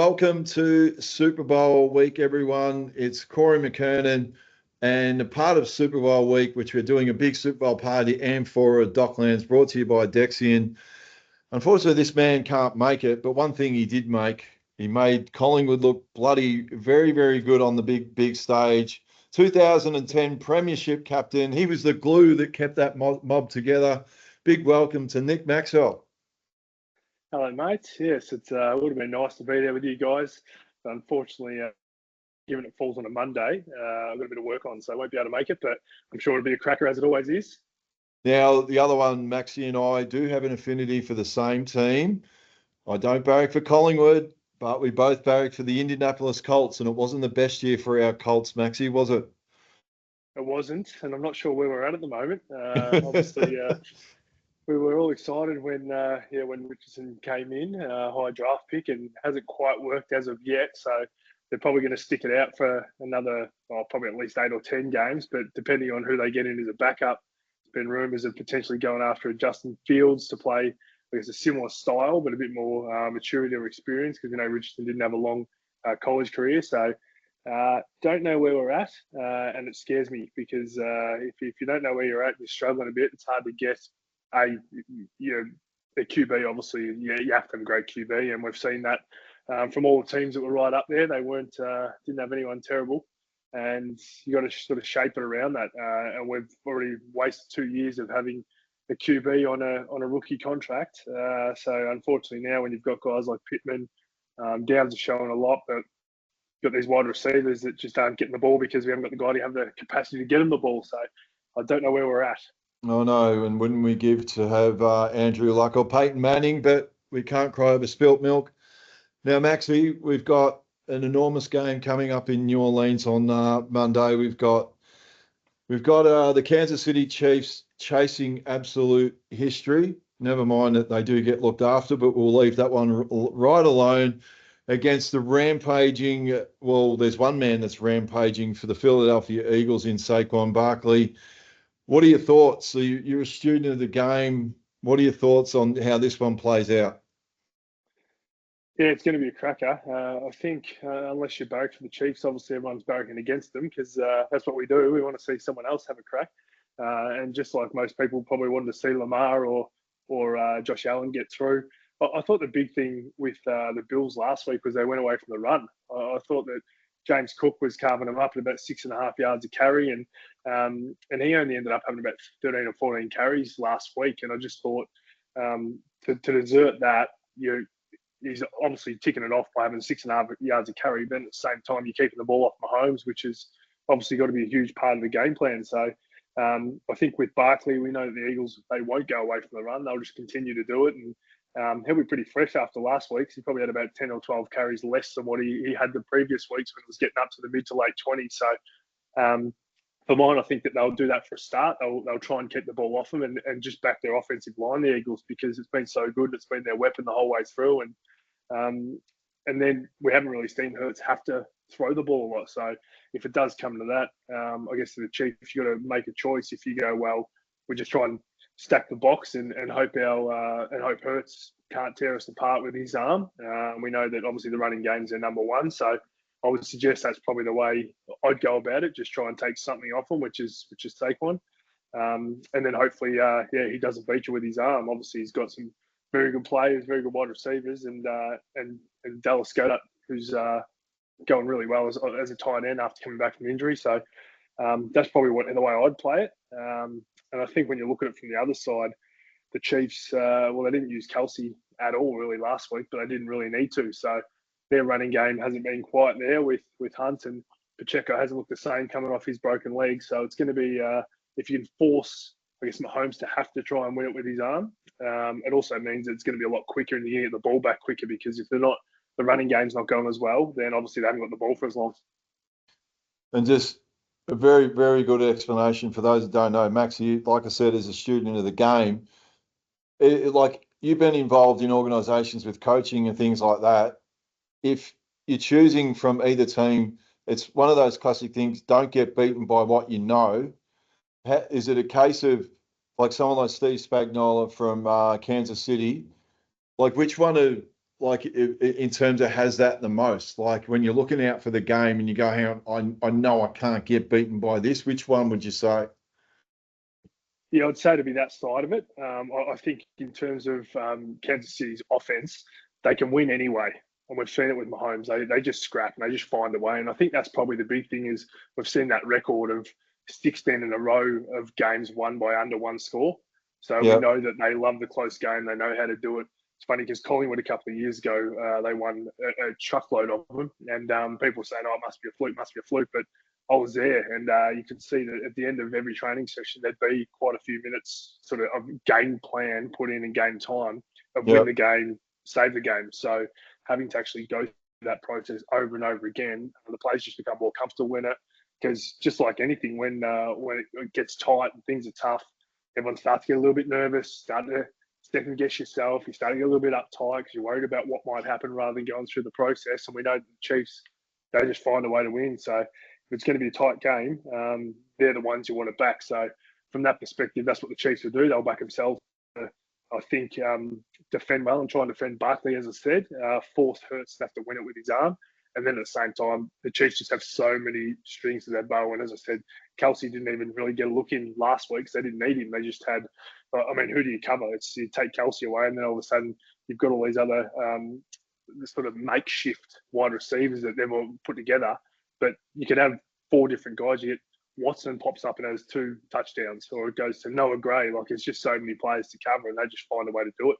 Welcome to Super Bowl week, everyone. It's Corey McKernan and a part of Super Bowl week, which we're doing a big Super Bowl party, Amphora Docklands, brought to you by Dexian. Unfortunately, this man can't make it, but one thing he did make, he made Collingwood look bloody very, very good on the big stage. 2010 premiership captain. He was the glue that kept that mob together. Big welcome to Nick Maxwell. Hello, mates. Yes, it would have been nice to be there with you guys. But unfortunately, given it falls on a Monday, I've got a bit of work on, so I won't be able to make it, but I'm sure it'll be a cracker as it always is. Now, the other one, Maxie and I do have an affinity for the same team. I don't barrack for Collingwood, but we both barrack for the Indianapolis Colts, and it wasn't the best year for our Colts, Maxie, was it? It wasn't, and I'm not sure where we're at the moment. Obviously, we were all excited when Richardson came in, high draft pick, and hasn't quite worked as of yet. So they're probably going to stick it out for another, probably at least 8 or 10 games. But depending on who they get in as a backup, there's been rumours of potentially going after Justin Fields to play, I guess, a similar style, but a bit more maturity or experience, because Richardson didn't have a long college career. So don't know where we're at, and it scares me because if you don't know where you're at, you're struggling a bit. It's hard to get a QB. Obviously, you have to have a great QB, and we've seen that from all the teams that were right up there. They didn't have anyone terrible, and you got to sort of shape it around that. And we've already wasted 2 years of having a QB on a rookie contract. So unfortunately, now when you've got guys like Pittman, Downs are showing a lot, but got these wide receivers that just aren't getting the ball because we haven't got the guy to have the capacity to get them the ball. So I don't know where we're at. Oh, no, and wouldn't we give to have Andrew Luck or Peyton Manning, but we can't cry over spilt milk. Now, Maxie, we've got an enormous game coming up in New Orleans on Monday. We've got the Kansas City Chiefs chasing absolute history. Never mind that they do get looked after, but we'll leave that one right alone against the rampaging. Well, there's one man that's rampaging for the Philadelphia Eagles in Saquon Barkley. What are your thoughts? So you're a student of the game. What are your thoughts on how this one plays out? Yeah, it's going to be a cracker. I think unless you're barracked for the Chiefs, obviously everyone's barracking against them because that's what we do. We want to see someone else have a crack. And just like most people probably wanted to see Lamar or Josh Allen get through. I thought the big thing with the Bills last week was they went away from the run. I thought that James Cook was carving them up at about 6.5 yards a carry, and he only ended up having about 13 or 14 carries last week. And I just thought to desert that, he's obviously ticking it off by having 6.5 yards a carry, but at the same time you're keeping the ball off Mahomes, which is obviously got to be a huge part of the game plan. So I think with Barkley, we know that the Eagles, they won't go away from the run. They'll just continue to do it. And he'll be pretty fresh after last week. He probably had about 10 or 12 carries less than what he had the previous weeks when it was getting up to the mid to late 20s. So for mine, I think that they'll do that for a start. They'll try and keep the ball off them and just back their offensive line, the Eagles, because it's been so good. It's been their weapon the whole way through. And then we haven't really seen Hurts have to throw the ball a lot. So if it does come to that, I guess to the Chiefs, you've got to make a choice. If you go, well, we just try and stack the box and hope hope Hurts can't tear us apart with his arm. We know that obviously the running game's their number one. So I would suggest that's probably the way I'd go about it. Just try and take something off him, which is Saquon. And then hopefully, he doesn't beat you with his arm. Obviously, he's got some very good players, very good wide receivers, and Dallas Goedert, who's going really well as a tight end after coming back from injury. So that's probably the way I'd play it. And I think when you look at it from the other side, the Chiefs, they didn't use Kelsey at all really last week, but they didn't really need to. So their running game hasn't been quite there with Hunt, and Pacheco hasn't looked the same coming off his broken leg. So it's going to be, if you can force, I guess, Mahomes to have to try and win it with his arm, it also means it's going to be a lot quicker and you get the ball back quicker, because if the running game's not going as well, then obviously they haven't got the ball for as long. And just a very, very good explanation for those that don't know. Max, like I said, as a student of the game, like you've been involved in organisations with coaching and things like that. If you're choosing from either team, it's one of those classic things, don't get beaten by what you know. Is it a case of, like someone like Steve Spagnuolo from Kansas City, like which one of like in terms of has that the most? Like when you're looking out for the game and you go, hang on, I know I can't get beaten by this. Which one would you say? Yeah, I'd say to be that side of it. I think in terms of Kansas City's offense, they can win anyway. And we've seen it with Mahomes. They just scrap and they just find a way. And I think that's probably the big thing is we've seen that record of 16 in a row of games won by under one score. So we Yeah, know that they love the close game. They know how to do it. It's funny because Collingwood a couple of years ago, they won a truckload of them. And people saying, oh, it must be a fluke, must be a fluke. But I was there, and you could see that at the end of every training session, there'd be quite a few minutes sort of game plan put in and game time of yeah, win the game, save the game. So having to actually go through that process over and over again, the players just become more comfortable in it. Because just like anything, when it gets tight and things are tough, everyone starts to get a little bit nervous, start to second guess yourself. You start to get a little bit uptight because you're worried about what might happen rather than going through the process. And we know the Chiefs, they just find a way to win. So if it's going to be a tight game, they're the ones you want to back. So from that perspective, that's what the Chiefs will do. They'll back themselves. I think defend well and try and defend Barkley, as I said. Force Hurts to have to win it with his arm. And then at the same time, the Chiefs just have so many strings to their bow. And as I said, Kelsey didn't even really get a look in last week because they didn't need him. They just had, I mean, who do you cover? It's you take Kelsey away, and then all of a sudden you've got all these other sort of makeshift wide receivers that they've all put together. But you could have four different guys. You get Watson pops up and has 2 touchdowns, or it goes to Noah Gray. Like it's just so many players to cover, and they just find a way to do it.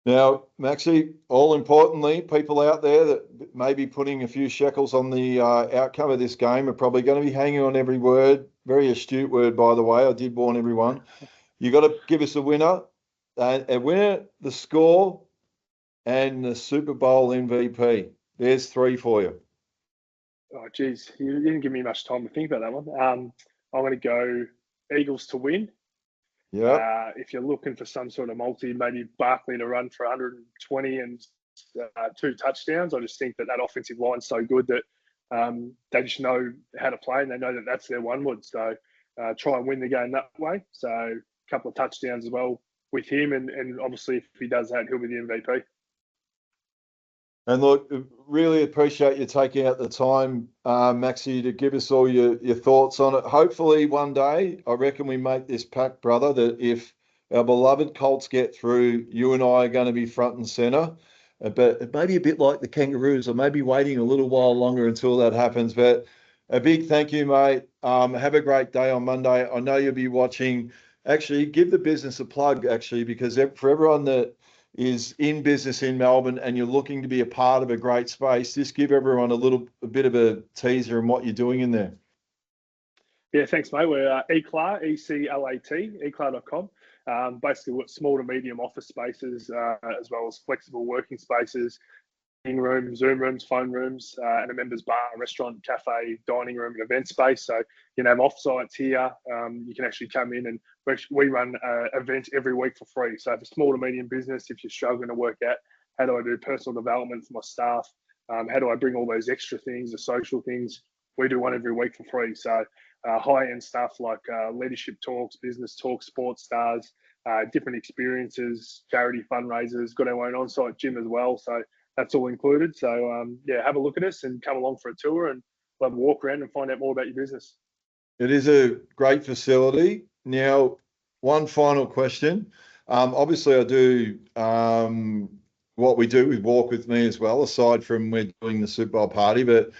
Now, Maxie, all importantly, people out there that may be putting a few shekels on the outcome of this game are probably going to be hanging on every word. Very astute word, by the way. I did warn everyone. You got to give us a winner, the score, and the Super Bowl MVP. There's 3 for you. Oh, geez, you didn't give me much time to think about that one. I'm going to go Eagles to win. Yeah. If you're looking for some sort of multi, maybe Barkley to run for 120 and 2 touchdowns. I just think that offensive line's so good that they just know how to play and they know that that's their one wood. So try and win the game that way. So a couple of touchdowns as well with him. And obviously, if he does that, he'll be the MVP. And look, really appreciate you taking out the time, Maxie, to give us all your thoughts on it. Hopefully one day, I reckon we make this pact, brother, that if our beloved Colts get through, you and I are going to be front and centre. But it may be a bit like the Kangaroos. I may be waiting a little while longer until that happens. But a big thank you, mate. Have a great day on Monday. I know you'll be watching. Actually, give the business a plug, actually, because for everyone that is in business in Melbourne and you're looking to be a part of a great space, just give everyone a bit of a teaser on what you're doing in there. Yeah, thanks, mate. We're Eclat, E-C-L-A-T, eclat.com. Basically, what small to medium office spaces, as well as flexible working spaces, meeting rooms, Zoom rooms, phone rooms, and a members bar, restaurant, cafe, dining room, and event space. So you can have off-sites here. You can actually come in and we run events every week for free. So if a small to medium business, if you're struggling to work out how do I do personal development for my staff, how do I bring all those extra things, the social things, we do one every week for free. So high-end stuff like leadership talks, business talks, sports stars, different experiences, charity fundraisers, got our own on-site gym as well. So that's all included. So yeah, have a look at us and come along for a tour and we'll have a walk around and find out more about your business. It is a great facility. Now, one final question. Obviously, I do what we do with Walk With Me as well, aside from we're doing the Super Bowl party. But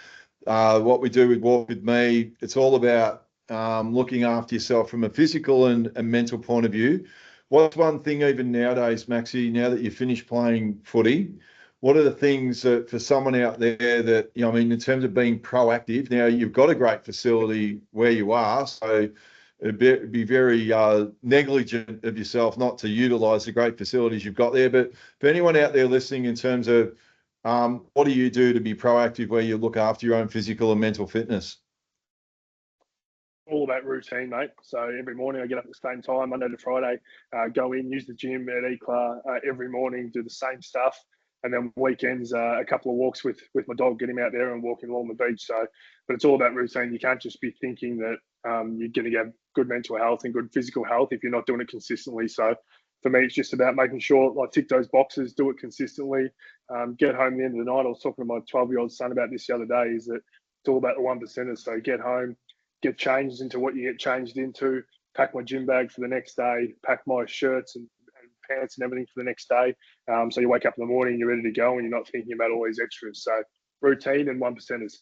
what we do with Walk With Me, it's all about looking after yourself from a physical and mental point of view. What's one thing even nowadays, Maxie, now that you've finished playing footy, what are the things that for someone out there that, I mean, in terms of being proactive, now you've got a great facility where you are, so it'd be very negligent of yourself not to utilise the great facilities you've got there. But for anyone out there listening, in terms of what do you do to be proactive where you look after your own physical and mental fitness? All about routine, mate. So every morning I get up at the same time, Monday to Friday, go in, use the gym at Eclat every morning, do the same stuff. And then weekends, a couple of walks with my dog, get him out there and walking along the beach. So, but it's all about routine. You can't just be thinking that you're going to get good mental health and good physical health if you're not doing it consistently. So for me, it's just about making sure I tick those boxes, do it consistently, get home at the end of the night. I was talking to my 12-year-old son about this the other day, is that it's all about the 1%ers. So get home, get changed into what you get changed into, pack my gym bag for the next day, pack my shirts and pants and everything for the next day. So you wake up in the morning, you're ready to go, and you're not thinking about all these extras. So routine and 1%ers.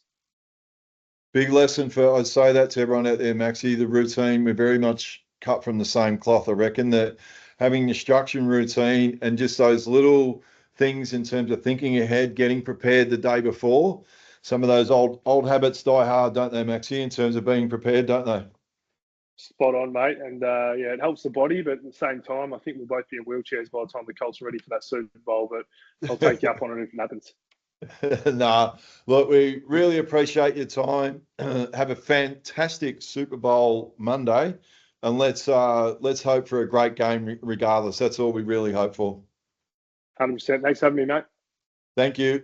Big lesson I'd say that to everyone out there, Maxie, the routine, we're very much cut from the same cloth. I reckon that having the structure and routine and just those little things in terms of thinking ahead, getting prepared the day before, some of those old habits die hard, don't they, Maxie, in terms of being prepared, don't they? Spot on, mate. And yeah, it helps the body, but at the same time, I think we'll both be in wheelchairs by the time the Colts are ready for that Super Bowl. But I'll take you up on it if it happens. Nah, look, we really appreciate your time. Have a fantastic Super Bowl Monday, and let's hope for a great game regardless. That's all we really hope for. 100%. Thanks for having me, mate. Thank you.